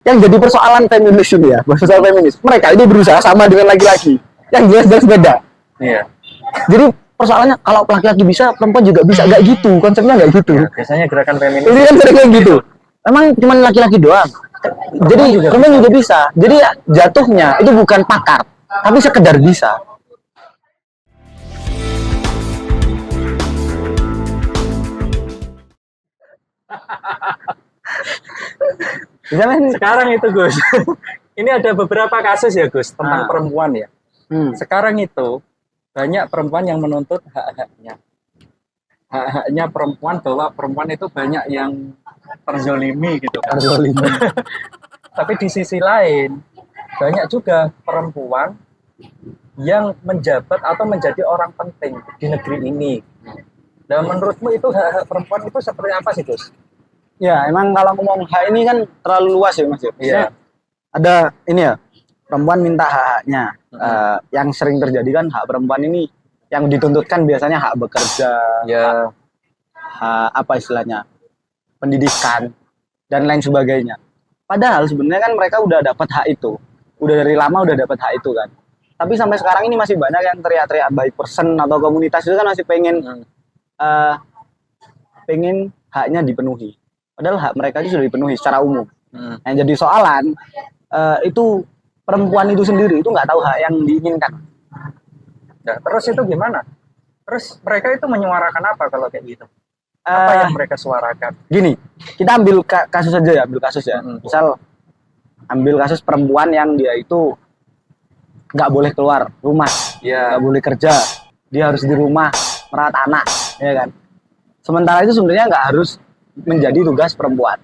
Yang jadi persoalan feminis ini ya, persoalan feminis. Mereka itu berusaha sama dengan laki-laki. Yang jelas-jelas beda. Iya. Jadi persoalannya kalau laki-laki bisa, perempuan juga bisa. Nggak gitu, konsepnya nggak gitu. Ya, biasanya gerakan feminis Ini kan sering kayak gitu. Emang cuma laki-laki doang. Jadi perempuan juga bisa. Jadi ya, jatuhnya itu bukan pakar, tapi sekedar bisa. sekarang itu Gus. Ini ada beberapa kasus ya Gus tentang perempuan ya. Sekarang itu banyak perempuan yang menuntut hak-haknya. Hak-haknya perempuan, bahwa perempuan itu banyak yang terzolimi gitu kan. Terzolimi. Tapi di sisi lain banyak juga perempuan yang menjabat atau menjadi orang penting di negeri ini. Dan menurutmu itu hak-hak perempuan itu seperti apa sih Gus? Ya, emang kalau ngomong hak ini kan terlalu luas ya Mas. Iya. Ada ini ya, perempuan minta hak-haknya. Yang sering terjadi kan hak perempuan ini yang dituntutkan biasanya hak bekerja, Ya. hak apa istilahnya, pendidikan dan lain sebagainya. Padahal sebenarnya kan mereka udah dapat hak itu, udah dari lama udah dapat hak itu kan. Tapi sampai sekarang ini masih banyak yang teriak-teriak, baik person atau komunitas itu kan masih pengen haknya dipenuhi. Padahal hak mereka itu sudah dipenuhi secara umum. Yang jadi soalan itu perempuan itu sendiri itu nggak tahu hak yang diinginkan. Nah, terus itu gimana? Terus mereka itu menyuarakan apa kalau kayak gitu? Apa yang mereka suarakan? Gini, kita ambil kasus aja ya, ambil kasus ya. Misal ambil kasus perempuan yang dia itu nggak boleh keluar rumah, nggak boleh kerja, dia harus di rumah merawat anak, ya kan. Sementara itu sebenarnya nggak harus menjadi tugas perempuan.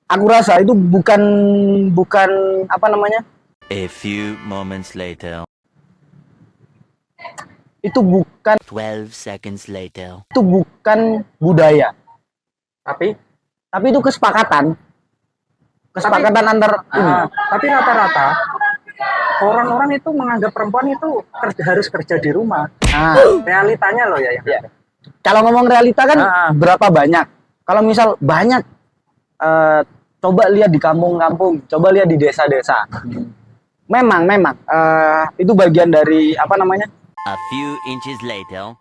Aku rasa itu bukan apa namanya? A few moments later. Itu bukan 12 seconds later. Itu bukan budaya. Tapi itu kesepakatan antar ini. Tapi rata-rata orang-orang itu menganggap perempuan itu harus kerja di rumah. Realitanya loh ya. Kalau ngomong realita kan berapa banyak? Kalau misal banyak, coba lihat di kampung-kampung, coba lihat di desa-desa. Memang itu bagian dari apa namanya? A few inches later.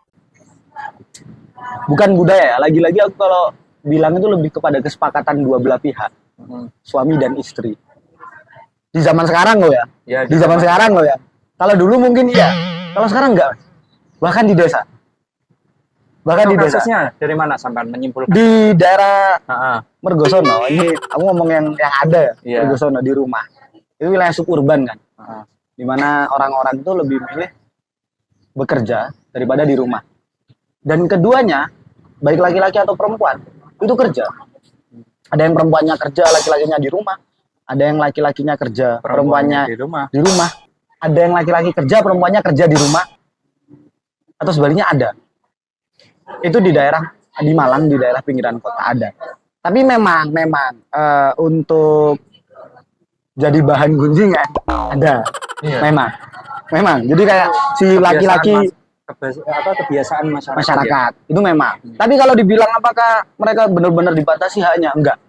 Bukan budaya ya. Lagi-lagi aku kalau bilang itu lebih kepada kesepakatan dua belah pihak, suami dan istri. Di zaman sekarang loh ya. Di zaman sekarang loh ya. Kalau dulu mungkin iya, kalau sekarang enggak. Bahkan di desa. Di kasusnya dari mana sampai menyimpulkan? Di daerah Mergosono. Ini aku ngomong yang ada ya. Mergosono di rumah. Itu wilayah suburban kan. Di mana orang-orang itu lebih milih bekerja daripada di rumah. Dan keduanya, baik laki-laki atau perempuan, itu kerja. Ada yang perempuannya kerja, laki-lakinya di rumah. Ada yang laki-lakinya kerja, perempuannya di rumah. Ada yang laki-laki kerja, perempuannya kerja di rumah. Atau sebaliknya ada. Itu di Malang, di daerah pinggiran kota ada. Tapi memang untuk jadi bahan gunjingan ada. Memang. Jadi kayak si laki-laki kebiasaan masyarakat itu memang. Tapi kalau dibilang apakah mereka benar-benar dibatasi haknya? Enggak.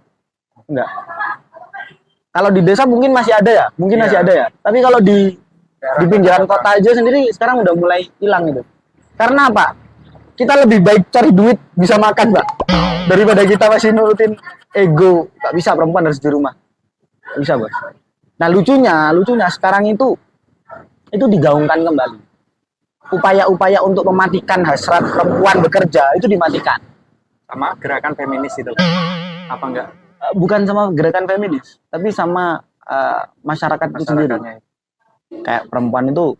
Kalau di desa mungkin masih ada ya, Tapi kalau di pinggiran kota aja sendiri sekarang udah mulai hilang itu. Karena apa? Kita lebih baik cari duit bisa makan, Pak, daripada kita masih nurutin ego. Gak bisa, perempuan harus di rumah. Gak bisa, Bos. Nah, lucunya sekarang itu digaungkan kembali. Upaya-upaya untuk mematikan hasrat perempuan bekerja itu dimatikan. Sama gerakan feminis itu. Apa enggak? Bukan sama gerakan feminis, tapi sama masyarakat itu sendiri. Kayak perempuan itu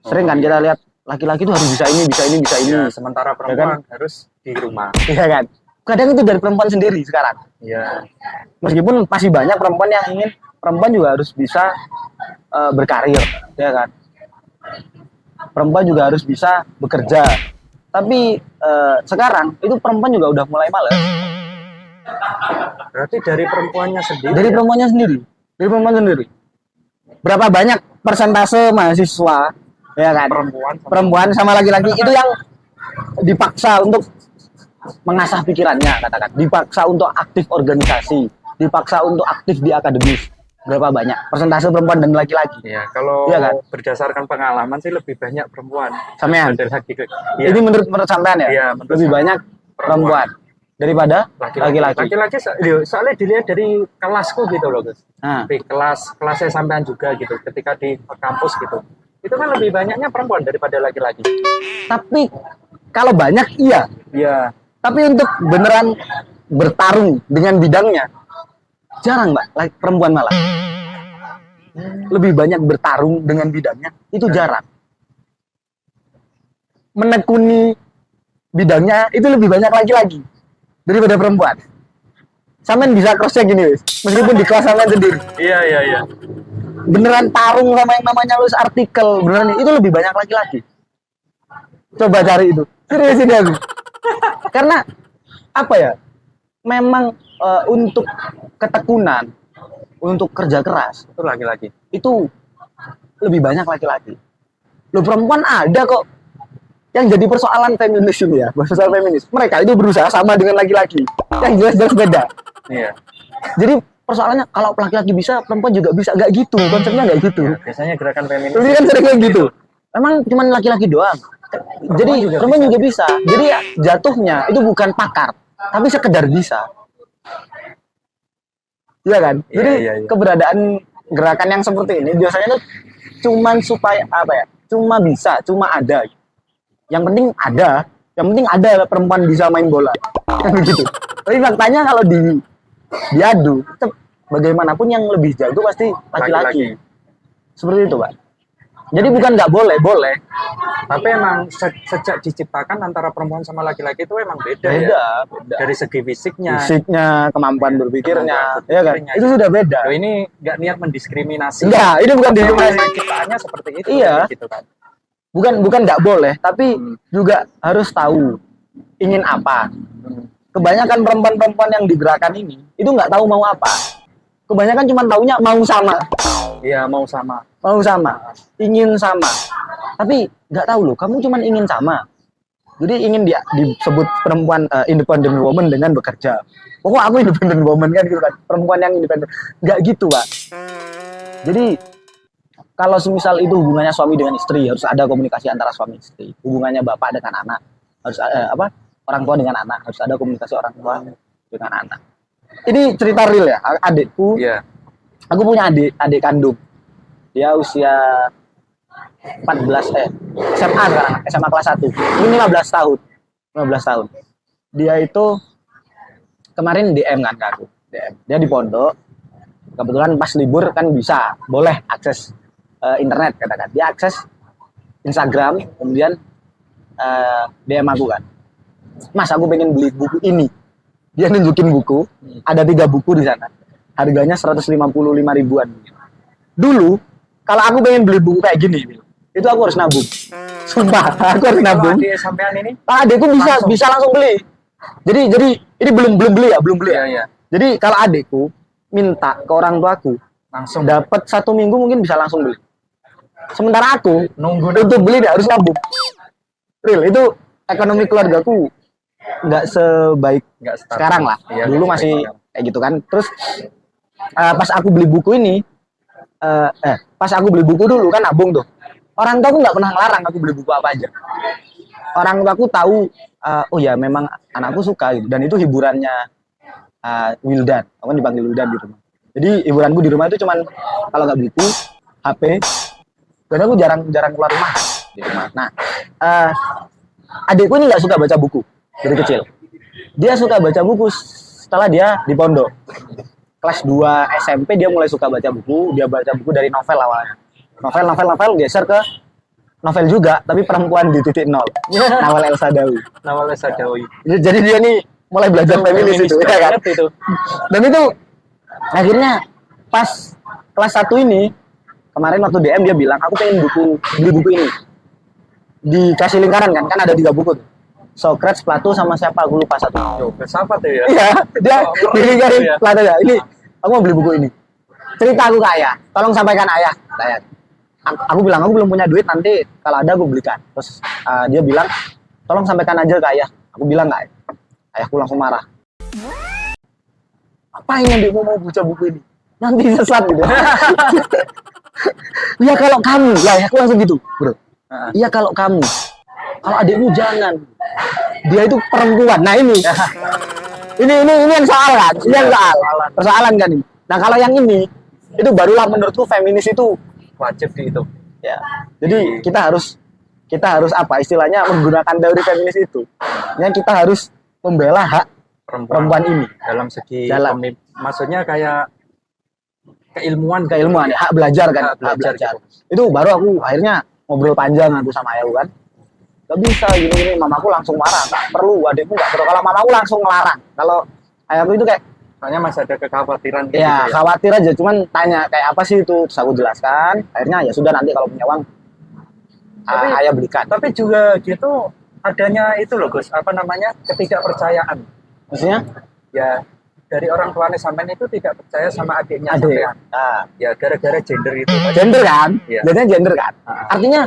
sering kan kita lihat laki-laki itu harus bisa ini. Ya, sementara perempuan harus di rumah. Iya kan? Kadang itu dari perempuan sendiri sekarang. Iya. Meskipun masih banyak perempuan yang ingin perempuan juga harus bisa berkarir, ya kan? Perempuan juga harus bisa bekerja. Tapi sekarang itu perempuan juga udah mulai malas. Berarti dari perempuannya sendiri. Dari perempuan sendiri. Berapa banyak persentase mahasiswa, ya kan? Perempuan sama laki-laki itu yang dipaksa untuk mengasah pikirannya, katakan. Dipaksa untuk aktif organisasi, dipaksa untuk aktif di akademis, berapa banyak persentase perempuan dan laki-laki? Iya, kalau Iya kan? berdasarkan pengalaman sih lebih banyak perempuan. Sampean? Daripada laki. Iya. Ini menurut sampean ya? Iya, menurut lebih saya. banyak perempuan daripada laki-laki. Laki-laki soalnya dilihat dari kelasku gitu loh, Gus. Nah, Di kelasnya sampean juga gitu. Ketika di kampus gitu, itu kan lebih banyaknya perempuan daripada laki-laki. tapi kalau banyak iya, Iya. tapi untuk beneran bertarung dengan bidangnya jarang mbak, perempuan malah lebih banyak bertarung dengan bidangnya itu jarang. Menekuni bidangnya itu lebih banyak laki-laki daripada perempuan. Sampean bisa cross check gini wis, meskipun di kelas sampean sendiri Iya. beneran tarung sama yang namanya nulis artikel beneran itu lebih banyak laki-laki. Coba cari itu, serius ini aku. Karena apa ya, memang untuk ketekunan, untuk kerja keras Itu laki-laki. itu lebih banyak laki-laki. Loh, perempuan ada kok. Yang jadi persoalan feminis ini ya, persoalan feminis. Mereka itu berusaha sama dengan laki-laki. Yang jelas-jelas beda. Iya. Jadi persoalannya kalau laki-laki bisa, perempuan juga bisa. Nggak gitu, konsepnya nggak gitu. Biasanya gerakan feminis. Ini kan sering kayak gitu. Emang cuma laki-laki doang. Jadi perempuan juga bisa. Jadi ya, jatuhnya itu bukan pakar, tapi sekedar bisa. Iya kan? Iya, Jadi iya. keberadaan gerakan yang seperti ini biasanya tuh cuman supaya apa ya? Cuma bisa, cuma ada. Yang penting ada perempuan bisa main bola. Kan begitu. Tapi faktanya kalau diadu, tetap bagaimanapun yang lebih jago pasti laki-laki. Seperti itu, Pak. Jadi bukan nggak boleh, boleh. Tapi emang sejak diciptakan antara perempuan sama laki-laki itu emang beda, ya. Beda. Dari segi fisiknya. Fisiknya, kemampuan berpikirnya, Kemampuan ya kan? berpikirnya. Itu sudah beda. Loh, ini nggak niat mendiskriminasi. Enggak, ini bukan diskriminasi. Ciptaannya seperti itu. Iya. Gitu kan. Bukan nggak boleh, tapi juga harus tahu ingin apa. Kebanyakan perempuan-perempuan yang digerakkan ini itu nggak tahu mau apa. Kebanyakan cuma taunya mau sama, Iya, mau sama. ingin sama. Tapi nggak tahu loh, kamu cuma ingin sama. Jadi ingin disebut perempuan independent woman dengan bekerja. Pokok aku independent woman kan gitu kan, perempuan yang independen. Nggak gitu, Pak. Jadi kalau semisal itu hubungannya suami dengan istri, harus ada komunikasi antara suami istri. Hubungannya bapak dengan anak, harus orang tua dengan anak, harus ada komunikasi orang tua dengan anak. Ini cerita real ya, adikku. Iya. Aku punya adik kandung. Dia usia 14 SMA sekarang, SMA kelas 1. Ini 15 tahun. 15 tahun. Dia itu kemarin DM kan ke aku. DM. Dia di pondok. Kebetulan pas libur kan bisa, boleh akses internet katakan. Dia akses Instagram, kemudian DM aku kan. Mas, aku pengen beli buku ini. Dia nunjukin buku, ada 3 buku di sana. Harganya 155 ribuan. Dulu, kalau aku pengen beli buku kayak gini, itu aku harus nabung. Sumpah, aku harus nabung. Adik sampean ini? Adikku bisa langsung beli. Jadi ini belum beli ya. Iya. Jadi kalau adikku minta ke orang tuaku, Langsung dapat 1 minggu mungkin bisa langsung beli. Sementara aku nunggu untuk beli dia harus nabung. Real, itu ekonomi keluargaku nggak sebaik nggak start. sekarang lah. Iya, Dulu nggak masih sebaik kayak gitu kan. Terus pas aku beli buku ini, pas aku beli buku dulu kan nabung tuh. Orang tua aku nggak pernah ngelarang aku beli buku apa aja. Orang tua aku tahu, oh ya memang anakku suka gitu. Dan itu hiburannya Wildan. Aku kan dipanggil Wildan di rumah. Jadi hiburanku di rumah itu cuman kalau nggak buku, HP. Dan aku jarang keluar rumah di rumah. Nah, adikku ini nggak suka baca buku dari kecil. Dia suka baca buku setelah dia di pondok. Kelas 2 SMP dia mulai suka baca buku. Dia baca buku dari novel awalnya. Novel geser ke novel juga, tapi perempuan di titik nol. Nawal Elsa Dawi. Nawal Elsa Dawi. Jadi dia nih mulai belajar feminis itu, ya kan? Itu. Dan itu akhirnya pas kelas 1 ini, kemarin waktu DM dia bilang, aku pengen beli buku ini. Dikasih lingkaran kan ada 3 buku tuh. Socrates, Plato sama siapa aku lupa satu. Yo, filsafat ya. Iya, dia dilingkarin ya. Plato ya. Ini aku mau beli buku ini. Cerita aku ke ayah, tolong sampaikan ayah. Aku bilang aku belum punya duit, nanti kalau ada aku belikan. Terus dia bilang tolong sampaikan aja ke ayah. Aku bilang nggak. Ayahku langsung marah. Ngapain yang dia mau baca buku ini? Nanti sesat gitu. Ya kalau kamu, ya aku langsung gitu, bro. Iya kalau kamu, kalau adikmu jangan. Dia itu perempuan. Nah ini yang soal kan, ini yang soal. Persoalan kan ini. Nah kalau yang ini, itu barulah menurutku feminis itu Wajib di itu. ya. Jadi kita harus apa istilahnya menggunakan teori feminis itu. Yang kita harus membela hak perempuan ini dalam segi Dalam. maksudnya kayak keilmuan ya, hak belajar kan, hak belajar. Itu baru aku akhirnya ngobrol panjang aku sama ayahku kan. Gak bisa gini mamaku langsung marah, nggak perlu, adikmu nggak perlu. Kalau mamaku langsung ngelarang. Kalau ayahku itu kayak soalnya masih ada kekhawatiran ya, gitu ya. khawatir aja, cuman tanya kayak apa sih itu, terus aku jelaskan. Akhirnya ya sudah, nanti kalau punya uang ayah belikan. Tapi juga gitu adanya itu loh Gus, apa namanya, ketidakpercayaan. Maksudnya Ya dari orang tuanya sampean itu tidak percaya sama adiknya adik. sampean. Nah, Ya gara-gara gender itu. gender kan, Iya. jadinya gender kan. Artinya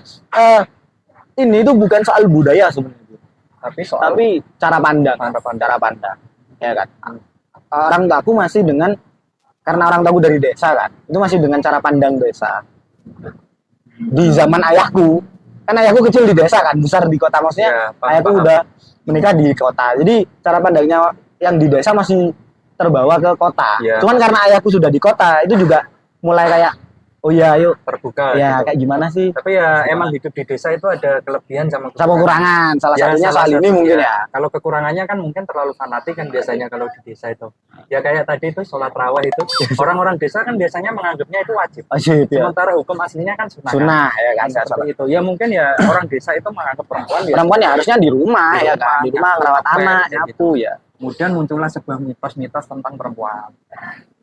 ini itu bukan soal budaya sebenarnya, tapi cara pandang, ya kan. Orang tuaku masih dengan, karena orang tuaku dari desa kan, itu masih dengan cara pandang desa. Di zaman ayahku, kan ayahku kecil di desa kan, besar di kota, maksudnya ayahku udah menikah di kota. Jadi cara pandangnya yang di desa masih terbawa ke kota. Ya. Cuman karena ayahku sudah di kota, itu juga mulai kayak, oh ya yuk terbuka. ya gitu. kayak gimana sih. Tapi ya emang hidup di desa itu ada kelebihan sama Kekurangan, salah satunya soal ini mungkin ya. Kalau kekurangannya kan mungkin terlalu fanatik kan biasanya kalau di desa itu. Ya kayak tadi itu sholat raweh itu orang-orang desa kan biasanya menganggapnya itu wajib. Wajib ya. Sementara hukum aslinya kan sunnah. Sunnah ya kan. Seperti itu. Ya mungkin ya orang desa itu menganggap perempuan ya harusnya di rumah ya kan, di rumah ngerawat anak, nyapu ya. Kemudian muncullah sebuah mitos-mitos tentang perempuan.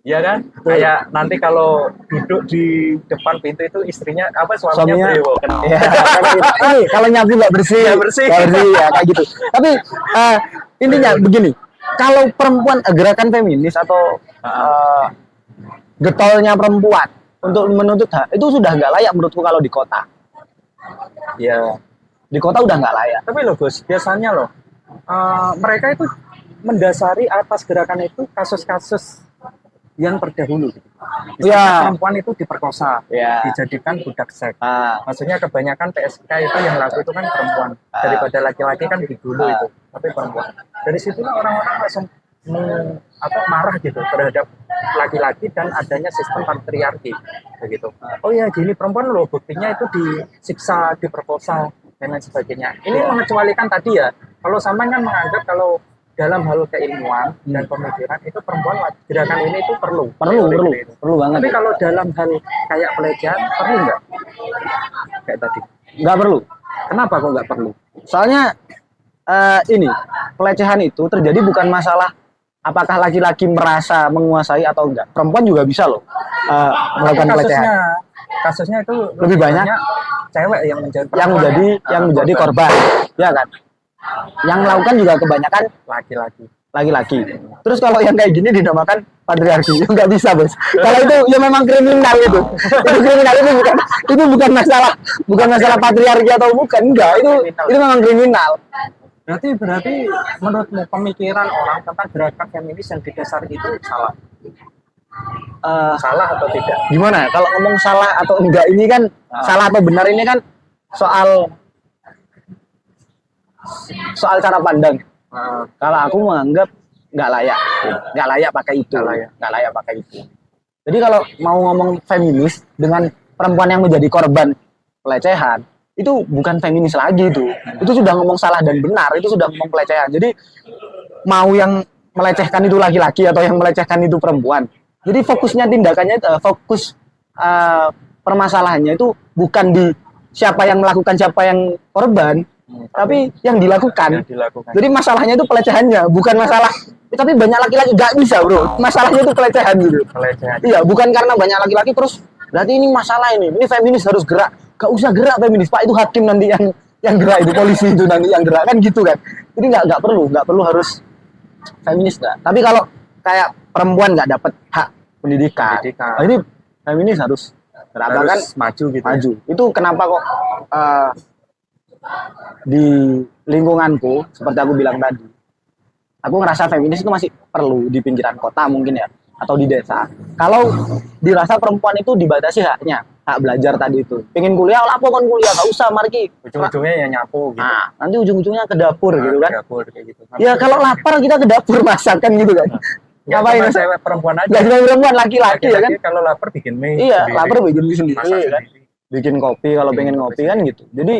Ya kan? Kayak nanti kalau duduk di depan pintu itu istrinya suaminya brewo kan. Ya, ini kalau nyapu nggak bersih, ya kayak gitu. Tapi intinya begini, kalau perempuan gerakan feminis atau getolnya perempuan untuk menuntut hak itu sudah nggak layak menurutku kalau di kota. Ya, di kota udah nggak layak. Tapi loh Gus, biasanya loh mereka itu mendasari atas gerakan itu kasus-kasus yang terdahulu. Misalnya perempuan itu diperkosa, dijadikan budak seks. Maksudnya kebanyakan PSK itu yang laku itu kan perempuan. Daripada laki-laki kan dulu itu, tapi perempuan. Dari situlah orang-orang langsung marah gitu terhadap laki-laki dan adanya sistem patriarki begitu. Oh ya gini perempuan loh, buktinya itu disiksa, diperkosa dan lain sebagainya. Ini mengecualikan tadi ya, kalau sampean kan menganggap kalau dalam hal keilmuan dan pemikiran itu perempuan gerakan ini itu perlu banget. Tapi kalau dalam hal kayak pelecehan perlu nggak? Kayak tadi nggak perlu. Kenapa kok nggak perlu? Soalnya ini pelecehan itu terjadi bukan masalah apakah laki-laki merasa menguasai atau enggak. Perempuan juga bisa loh melakukan pelecehan. Kasusnya itu lebih banyak cewek yang menjadi korban, ya kan? Yang melakukan juga kebanyakan laki-laki. Terus kalau yang kayak gini dinamakan patriarki, nggak bisa bos. Kalau itu ya memang kriminal itu. Itu kriminal, itu bukan masalah patriarki atau bukan, enggak. Itu memang kriminal. Berarti menurutmu pemikiran orang tentang gerakan feminis yang didasari itu salah? Salah atau tidak? Gimana? Kalau ngomong salah atau enggak ini kan salah atau benar ini kan soal cara pandang. Kalau aku menganggap nggak layak pakai itu. Jadi kalau mau ngomong feminis dengan perempuan yang menjadi korban pelecehan, itu bukan feminis lagi itu. Itu sudah ngomong salah dan benar, itu sudah ngomong pelecehan. Jadi mau yang melecehkan itu laki-laki atau yang melecehkan itu perempuan. Jadi fokusnya tindakannya, permasalahannya itu bukan di siapa yang melakukan, siapa yang korban, tapi yang dilakukan. Jadi masalahnya itu pelecehannya, bukan masalah. Tapi banyak laki-laki nggak bisa bro, masalahnya itu pelecehan gitu. Iya, bukan karena banyak laki-laki terus berarti ini masalah ini feminis harus gerak. Gak usah gerak feminis pak, itu hakim nanti yang gerak, itu polisi itu nanti yang gerak kan gitu kan. Jadi nggak perlu harus feminis nggak. Tapi kalau kayak perempuan nggak dapat hak pendidikan. Nah, ini feminis harus kan maju gitu. Maju. Itu kenapa kok di lingkunganku seperti aku bilang tadi, aku ngerasa feminis itu masih perlu di pinggiran kota mungkin ya, atau di desa. Kalau dirasa perempuan itu dibatasi haknya, hak belajar tadi itu. Pengen kuliah, apa kon kuliah? Gak usah, marki. Ujung-ujungnya ya nyapu gitu. Nah, nanti ujung-ujungnya ke dapur gitu kan. Ke dapur kayak gitu. Ya kalau lapar kita ke dapur masakan gitu kan. Ya, Ngapain? cewek perempuan aja. Gak cuma perempuan, laki-laki ya kan. Kalau lapar bikin mie. Iya, sendiri. lapar bikin mie sendiri Masak kan. sendiri. Bikin kopi kalau pengen ngopi kan gitu. Jadi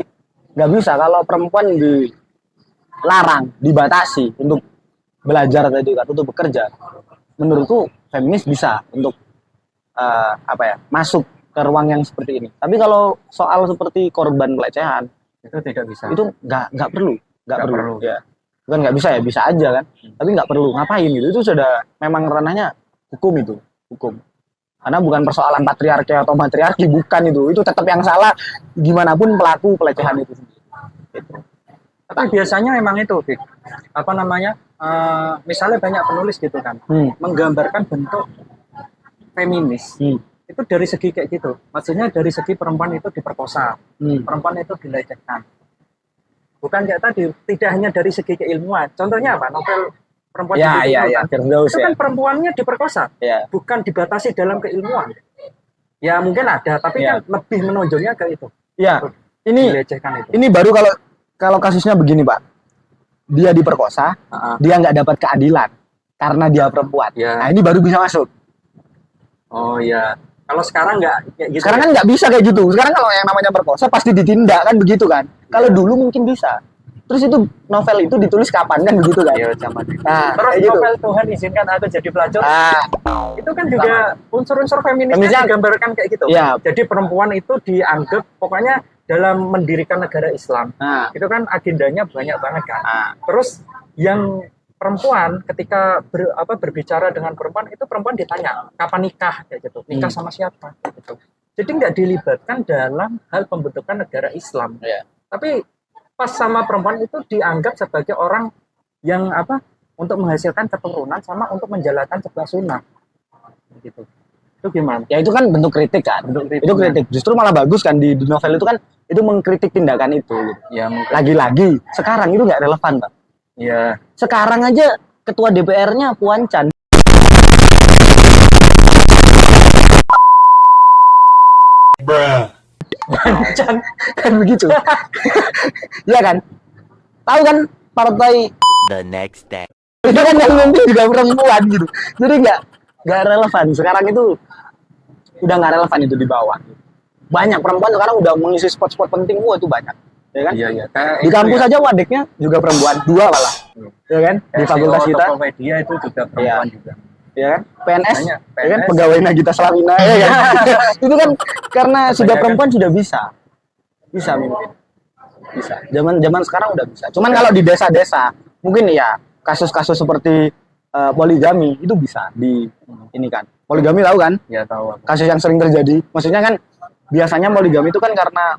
nggak bisa kalau perempuan dilarang, dibatasi untuk belajar tadi kan, untuk bekerja. Menurutku feminis bisa untuk masuk ke ruang yang seperti ini. Tapi kalau soal seperti korban pelecehan Itu tidak bisa. itu nggak perlu, nggak Nggak perlu. perlu. Ya. Bukan nggak bisa ya, bisa aja kan. Tapi nggak perlu, ngapain gitu. Itu sudah memang ranahnya hukum itu, hukum. Karena bukan persoalan patriarki atau matriarki, bukan itu. Itu tetap yang salah gimana pun pelaku pelecehan itu sendiri. Gitu. Tapi biasanya emang itu, Fik. Apa namanya? Misalnya banyak penulis gitu kan, menggambarkan bentuk feminis. Itu dari segi kayak gitu. Maksudnya dari segi perempuan itu diperkosa, perempuan itu dilecehkan. Bukan kayak tadi, tidak hanya dari segi keilmuan. Contohnya apa? Novel perempuan Ya, Firdaus itu kan perempuannya diperkosa, Ya. bukan dibatasi dalam keilmuan. Ya mungkin ada, tapi Ya. kan lebih menonjolnya ke itu. Ya, ini Dilecehkan itu. ini baru kalau kasusnya begini, Pak. Dia diperkosa, dia nggak dapat keadilan karena dia perempuan. Ya. Nah, ini baru bisa masuk. Oh iya. Kalau sekarang nggak kayak gitu. Sekarang kan nggak bisa kayak gitu. Sekarang kalau yang namanya perkosa pasti ditindak kan begitu kan. Kalau dulu mungkin bisa. Terus itu novel itu ditulis kapan kan begitu kan? Iya, zaman itu. Nah, Terus kayak gitu. novel Tuhan izinkan aku jadi pelacur. Itu kan juga unsur-unsur feminisnya Feminisnya- digambarkan kayak gitu. Iya. Jadi perempuan itu dianggap pokoknya dalam mendirikan negara Islam. Nah, Itu kan agendanya banyak banget kan. nah, Terus yang perempuan ketika berbicara dengan perempuan itu perempuan ditanya kapan nikah kayak gitu, nikah sama siapa gitu. Jadi nggak dilibatkan dalam hal pembentukan negara Islam. Iya. Tapi pas sama perempuan itu dianggap sebagai orang yang untuk menghasilkan keturunan sama untuk menjalankan sebuah sunnah gitu. Itu gimana? ya itu kan bentuk kritik kan. Bentuk kritik. Itu kritik. Justru malah bagus kan di novel itu kan itu mengkritik tindakan itu. Gitu. Ya mungkin. Lagi-lagi sekarang itu nggak relevan, Pak. Ya. Sekarang aja ketua DPR-nya Puan Chan. Can. Kan begitu. Iya kan? Tahu kan partai The next day. itu kan yang memimpin juga perempuan gitu. Jadi nggak relevan. Sekarang itu udah nggak relevan itu di bawah. Banyak perempuan sekarang udah mengisi spot-spot penting. Wah itu banyak. Ya kan? Iya. Di kampus aja wadeknya juga perempuan, 2 malah. Ya kan? Di fakultas kita. Tokopedia itu juga perempuan juga. Ya kan? PNS, Banyak, ya kan? PNS. Pegawai Nagita Slavina, ya kan? Itu kan karena sudah perempuan sudah bisa mimpin. Bisa. Zaman sekarang udah bisa. Cuman kalau di desa-desa, mungkin ya kasus-kasus seperti poligami itu bisa ini kan. Poligami tahu kan? Ya tahu. Kasus yang sering terjadi. Maksudnya kan biasanya poligami itu kan karena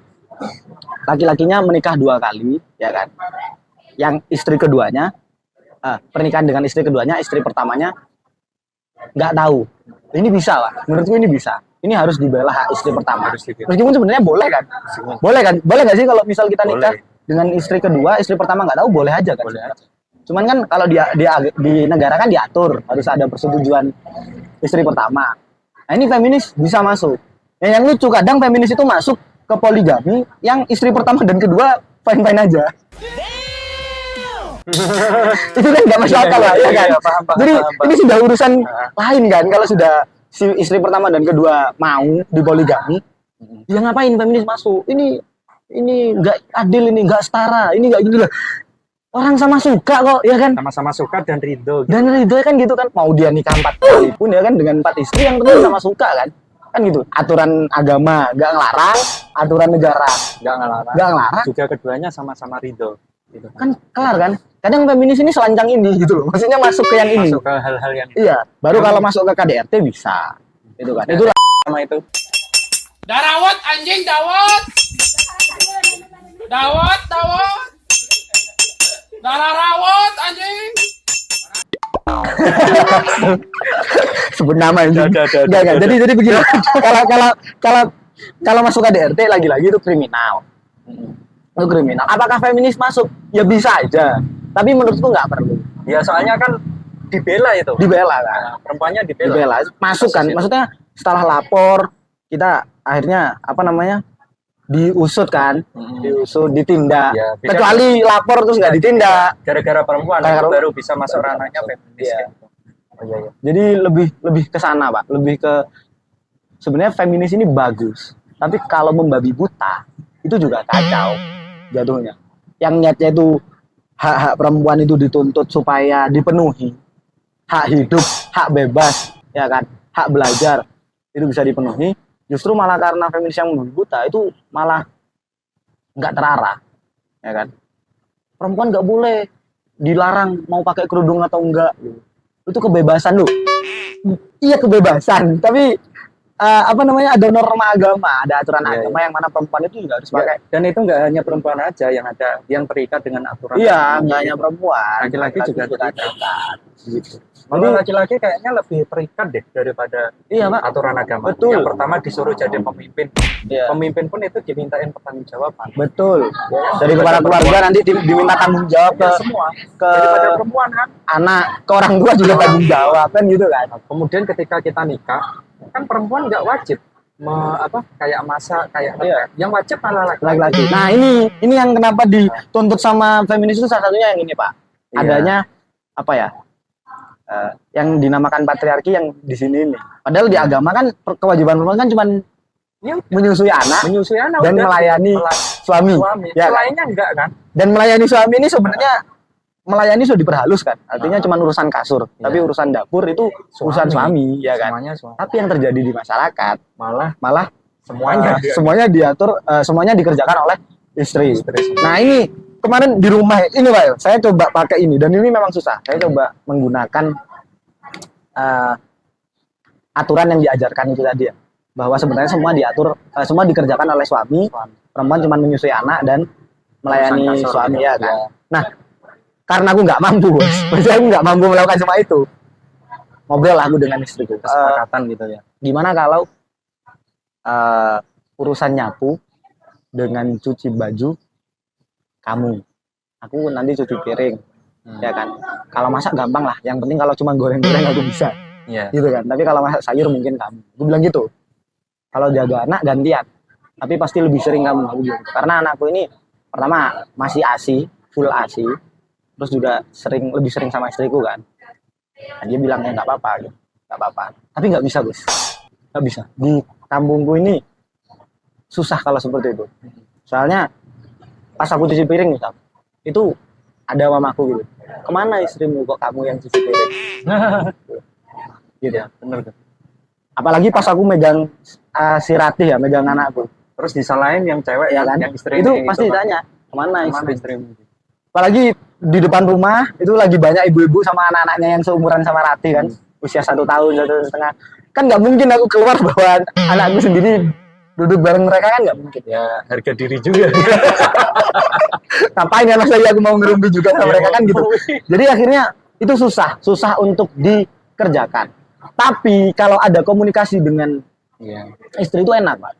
laki-lakinya menikah 2 kali, ya kan? Yang istri keduanya pernikahan dengan istri keduanya, istri pertamanya nggak tahu. Ini bisa lah, menurutku ini bisa. Ini harus dibela hak istri pertama. Meskipun sebenarnya boleh kan? Boleh nggak sih kalau misal kita nikah dengan istri kedua, istri pertama nggak tahu, boleh aja kan? Boleh. Cuman kan kalau di negara kan diatur harus ada persetujuan istri pertama. Nah ini feminis bisa masuk. Yang lucu kadang feminis itu masuk ke poligami yang istri pertama dan kedua fine-fine aja. Itu kan nggak masuk akal lah, ya kan? Paham. Jadi ini sudah urusan lain kan. Kalau sudah si istri pertama dan kedua mau dipoligami, ya ngapain feminis masuk? Ini nggak adil, ini nggak setara, ini nggak gitu lah. Orang sama suka kok, ya kan? Sama-sama suka dan ridho. Dan ridho kan gitu kan. Mau dia nikah 4 kali pun ya kan dengan 4 istri yang penting sama suka kan? Kan gitu. Aturan agama nggak ngelarang, aturan negara Nggak ngelarang. nggak ngelarang. Juga keduanya sama-sama ridho. Gitu. Kan kelar kan? Kadang feminis ini selancang ini gitu loh. Maksudnya masuk ke yang ini. Masuk ke hal-hal yang Iya, baru kalau masuk ke KDRT bisa. Itu kan. Itu sama itu. Darawat anjing dawat. Dawat. Dararawat anjing. sebut nama ini. Ada. Enggak. Jadi begini. Kalau masuk KDRT lagi-lagi itu kriminal. Itu kriminal. Apakah feminis masuk? Ya bisa aja. Tapi menurutku nggak perlu. Ya soalnya kan dibela itu. Dibela kan. Nah, perempuannya dibela. Dibela. Masuk kan. Maksudnya setelah lapor kita akhirnya apa namanya? Diusut kan, diusut, ditindak. Ya, bisa Kecuali lapor terus nggak ditindak. Gara-gara perempuan Gara-gara itu baru bisa masuk ranahnya feminis. Iya. Gitu. Oh, iya. Jadi lebih ke sana, Pak. Lebih ke sebenarnya feminis ini bagus. Tapi kalau membabi buta itu juga kacau jatuhnya. Yang niatnya itu hak-hak perempuan itu dituntut supaya dipenuhi. Hak hidup, hak bebas, ya kan? Hak belajar itu bisa dipenuhi. Justru malah karena feminis yang membabi buta itu malah nggak terarah, ya kan? Perempuan nggak boleh dilarang mau pakai kerudung atau enggak. Itu kebebasan loh. Iya kebebasan, tapi apa namanya ada norma agama, ada aturan agama yang mana perempuan itu juga harus pakai. Dan itu nggak hanya perempuan aja yang terikat dengan aturan. Iya, nggak hanya perempuan, Laki-laki juga terikat. Gitu. Kalau laki-laki kayaknya lebih terikat deh daripada Iya, Pak. aturan agama. Betul. Yang pertama disuruh jadi pemimpin. Iya. Pemimpin pun itu dimintain pertanggungjawaban. Betul. Dari kepala keluarga nanti diminta tanggung jawab ke Ya, semua. ke Daripada perempuan kan. anak, ke orang tua juga tanggung jawab kan gitu kan. Kemudian ketika kita nikah, kan perempuan nggak wajib kayak masak, kayak Iya. yang wajib malah Laki-laki. Nah, ini yang kenapa dituntut sama feminis itu salah satunya yang ini, Pak. Iya. Adanya apa ya? Yang dinamakan patriarki yang di sini ini. Padahal di agama kan kewajiban perempuan kan cuma Ya, menyusui anak menyusui anak dan udah, melayani suami. suami. Ya kan? Selainnya enggak kan? Dan melayani suami ini sebenarnya melayani sudah diperhalus kan. Artinya cuma urusan kasur, tapi urusan dapur itu urusan suami, ya kan. Semuanya suami. Tapi yang terjadi di masyarakat malah Semuanya semuanya diatur, semuanya dikerjakan oleh istri. Nah ini kemarin di rumah ini Pak, saya coba pakai ini dan ini memang susah. Saya coba menggunakan aturan yang diajarkan itu tadi ya, bahwa sebenarnya semua diatur, semua dikerjakan oleh suami. Perempuan cuma menyusui anak dan melayani suami ya kan. Nah karena aku nggak mampu, maksudnya aku nggak mampu melakukan semua itu. Ngobrol aku dengan istriku, kesepakatan gitu ya. gimana kalau urusan nyapu dengan cuci baju kamu, aku nanti cuci piring, ya kan. Kalau masak gampang lah, yang penting kalau cuma goreng-goreng aku bisa, gitu kan. Tapi kalau masak sayur mungkin kamu, aku bilang gitu. Kalau jaga anak gantian, tapi pasti lebih sering kamu, aku bilang gitu. Karena anakku ini pertama masih ASI, full ASI, terus juga lebih sering sama istriku kan. Nah, dia bilangnya nggak apa-apa, gitu. Nggak apa-apa. Tapi nggak bisa Gus, nggak bisa. Di kampungku ini susah kalau seperti itu. Soalnya pas aku cuci piring misal, itu ada mamaku gitu. Kemana istrimu kok kamu yang cuci piring? Gitu ya, bener. Apalagi pas aku megang si Ratih ya, megang anakku. Terus disalahin yang cewek Ya kan? yang istri Itu pasti ditanya, kemana Kemana istrimu? istrimu? Apalagi di depan rumah itu lagi banyak ibu-ibu sama anak-anaknya yang seumuran sama Ratih kan, usia 1 tahun, 1,5. Kan nggak mungkin aku keluar bawa anakku sendiri duduk bareng mereka, kan nggak mungkin. Ya harga diri juga. Ngapain ya lagi aku mau ngerumpi juga sama mereka kan gitu. Jadi akhirnya itu susah untuk dikerjakan. Tapi kalau ada komunikasi dengan istri itu enak Pak.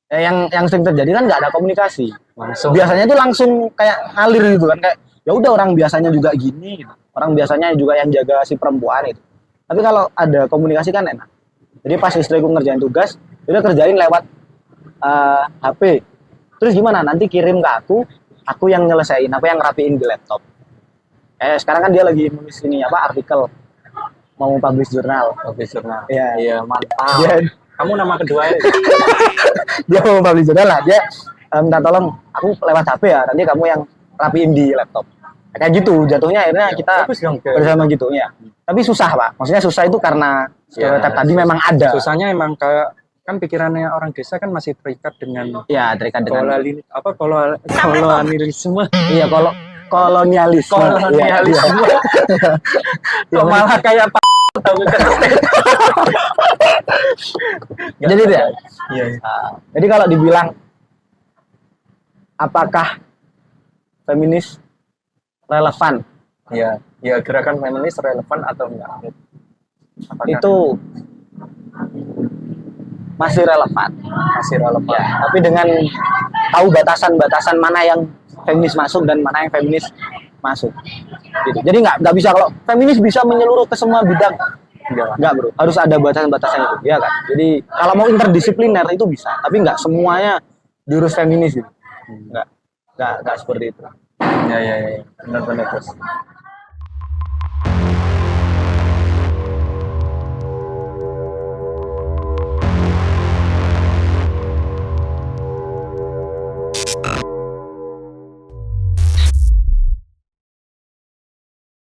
Yang sering terjadi kan nggak ada komunikasi. Langsung. Biasanya itu langsung kayak ngalir gitu kan, kayak ya udah orang biasanya juga gini gitu. Orang biasanya juga yang jaga si perempuan itu. Tapi kalau ada komunikasi kan enak. Jadi pas istriku ngerjain tugas, dia kerjain lewat HP. Terus gimana? Nanti kirim ke aku yang nyelesain, aku yang rapiin di laptop. Sekarang kan dia lagi nulis ini artikel, mau publish jurnal. Iya. Iya, mantap. Dia, Kamu nama kedua ya? dia mau publish jurnal lah, dia minta tolong aku lewat HP ya, nanti kamu yang rapiin di laptop. Kayak gitu, jatuhnya akhirnya kita bersama gitu ya. Tapi susah Pak, maksudnya susah itu karena stereotip tadi memang ada. Susahnya emang kayak kan pikirannya orang desa kan masih terikat dengan Terikat dengan kolonialisme. Iya, kolonialisme. Kolonialisme. Iya. Malah kayak tahu kan. Jadi ya. Iya. Jadi kalau dibilang apakah feminis relevan? Ya, gerakan feminis relevan atau enggak? Apakah Itu masih relevan. Ya, tapi dengan tahu batasan-batasan mana yang feminis masuk dan mana yang feminis masuk gitu. Jadi nggak bisa kalau feminis bisa menyeluruh ke semua bidang, nggak bro, harus ada batasan-batasan itu ya kan. Jadi kalau mau interdisipliner itu bisa, tapi nggak semuanya diurus feminis gitu. Nggak seperti itu. Ya, benar-benar Gus.